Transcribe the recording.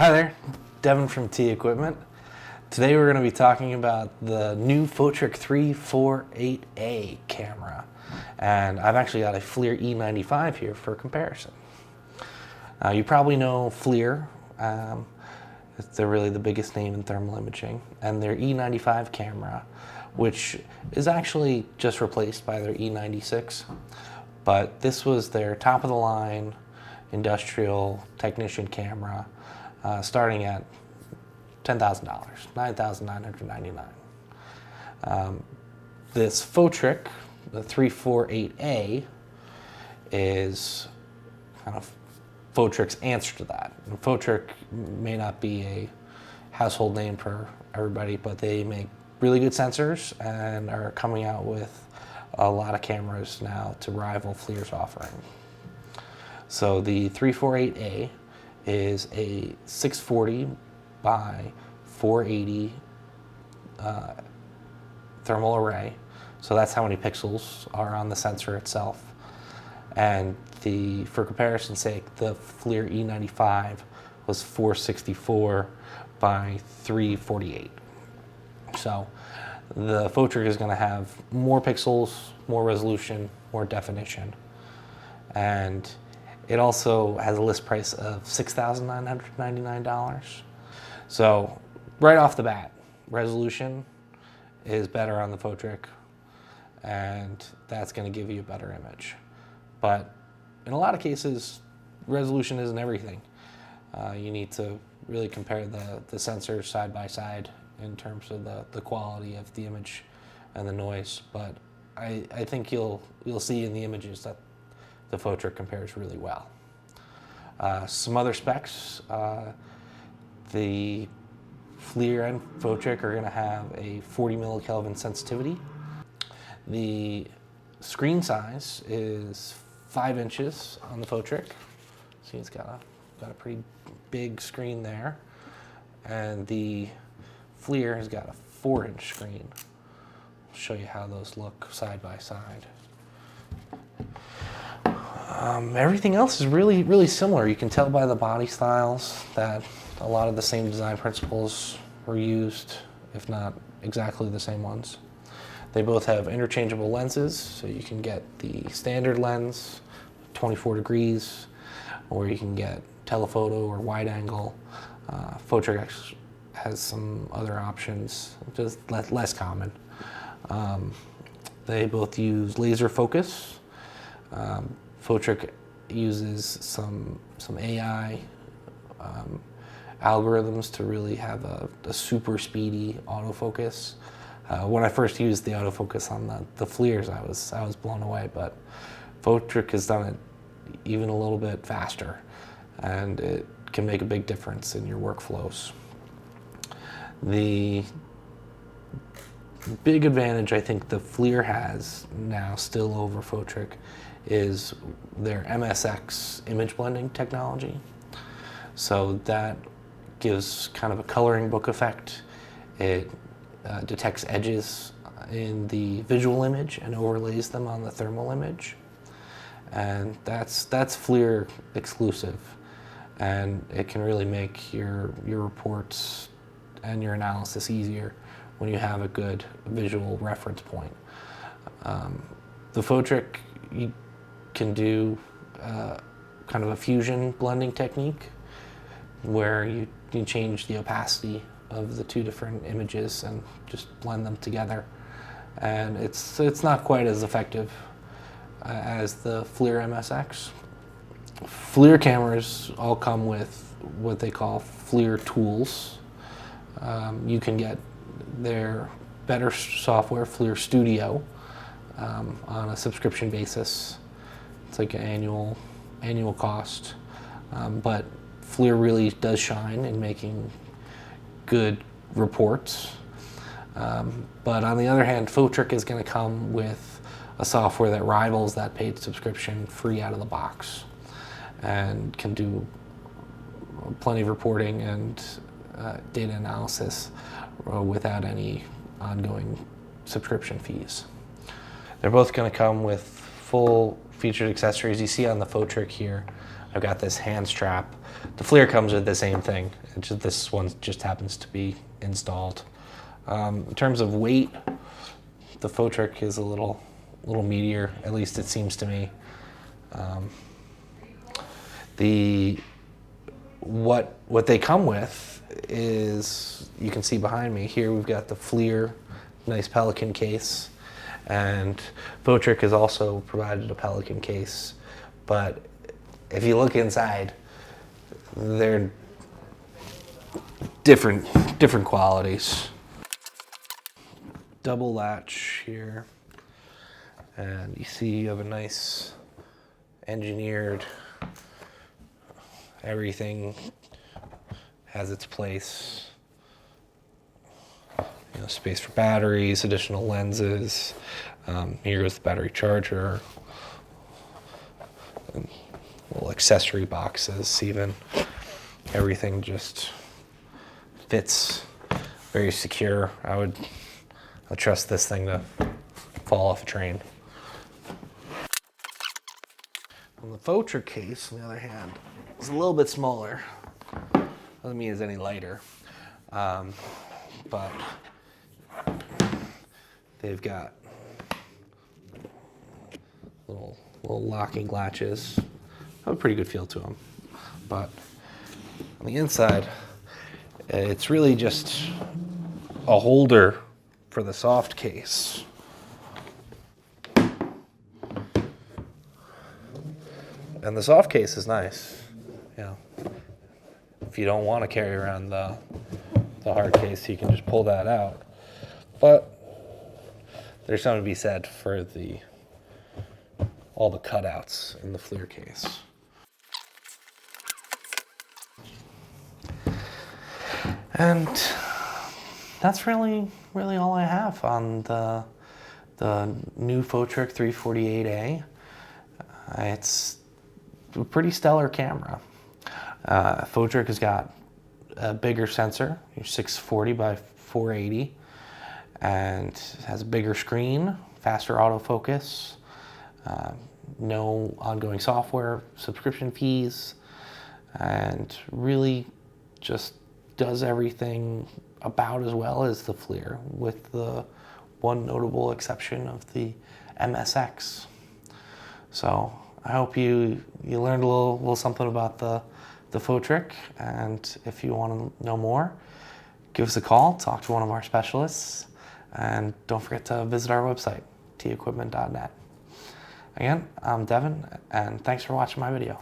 Hi there, Devin from T Equipment. Today we're going to be talking about the new Fotric 348A camera. And I've actually got a FLIR E95 here for comparison. You probably know FLIR. They're really the biggest name in thermal imaging. And their E95 camera, which is actually just replaced by their E96. But this was their top of the line industrial technician camera, starting at $10,000, $9,999. This Fotric, the 348A, is kind of Fotric's answer to that. And Fotric may not be a household name for everybody, but they make really good sensors and are coming out with a lot of cameras now to rival FLIR's offering. So the 348A is a 640 by 480 thermal array. So that's how many pixels are on the sensor itself. And for comparison's sake, the FLIR E95 was 464 by 348. So the Fotric is going to have more pixels, more resolution, more definition. And it also has a list price of $6,999. So right off the bat, resolution is better on the Fotric, and that's going to give you a better image. But in a lot of cases, resolution isn't everything. You need to really compare the sensors side by side in terms of the quality of the image and the noise. But I think you'll see in the images that the Fotric compares really well. Some other specs, the FLIR and Fotric are going to have a 40 millikelvin sensitivity. The screen size is 5 inches on the Fotric. See, it's got a pretty big screen there. And the FLIR has got a 4-inch screen. I'll show you how those look side by side. Everything else is really similar. You can tell by the body styles that a lot of the same design principles were used, if not exactly the same ones. They both have interchangeable lenses, so you can get the standard lens, 24 degrees, or you can get telephoto or wide angle. Fotric has some other options, just less common. They both use laser focus. Fotric uses some AI algorithms to really have a super speedy autofocus. When I first used the autofocus on the FLIRs, I was blown away, but Fotric has done it even a little bit faster, and it can make a big difference in your workflows. The big advantage I think the FLIR has now still over Fotric is their MSX image blending technology. So that gives kind of a coloring book effect. It detects edges in the visual image and overlays them on the thermal image. And that's FLIR exclusive. And it can really make your reports and your analysis easier when you have a good visual reference point. The Fotric, you can do kind of a fusion blending technique where you change the opacity of the two different images and just blend them together. And it's not quite as effective as the FLIR MSX. FLIR cameras all come with what they call FLIR Tools. You can get their better software, FLIR Studio, on a subscription basis. It's like an annual cost, but FLIR really does shine in making good reports. But on the other hand, Fotric is going to come with a software that rivals that paid subscription free out of the box and can do plenty of reporting and data analysis without any ongoing subscription fees. They're both going to come with full featured accessories. You see on the Fotric here, I've got this hand strap. The FLIR comes with the same thing. This one just happens to be installed. In terms of weight, the Fotric is a little meatier, at least it seems to me. What they come with is, you can see behind me here, we've got the FLIR nice Pelican case, and Fotric has also provided a Pelican case, but if you look inside, they're different qualities. Double latch here, and you see you have a nice engineered, everything has its place. You know, space for batteries, additional lenses. Here goes the battery charger. And little accessory boxes even. Everything just fits, very secure. I trust this thing to fall off a train. On the Fotric case, on the other hand, it's a little bit smaller. Doesn't mean it's any lighter, but they've got little locking latches. Have a pretty good feel to them, but on the inside, it's really just a holder for the soft case. And the soft case is nice. You know, if you don't want to carry around the hard case, you can just pull that out. But there's something to be said for all the cutouts in the FLIR case. And that's really all I have on the new Fotric 348A. It's a pretty stellar camera. Fotric has got a bigger sensor, 640 by 480, and has a bigger screen, faster autofocus, no ongoing software subscription fees, and really just does everything about as well as the FLIR, with the one notable exception of the MSX. So I hope you learned a little something about the Fotric, and if you want to know more, give us a call, talk to one of our specialists, and don't forget to visit our website, tequipment.net. Again, I'm Devin, and thanks for watching my video.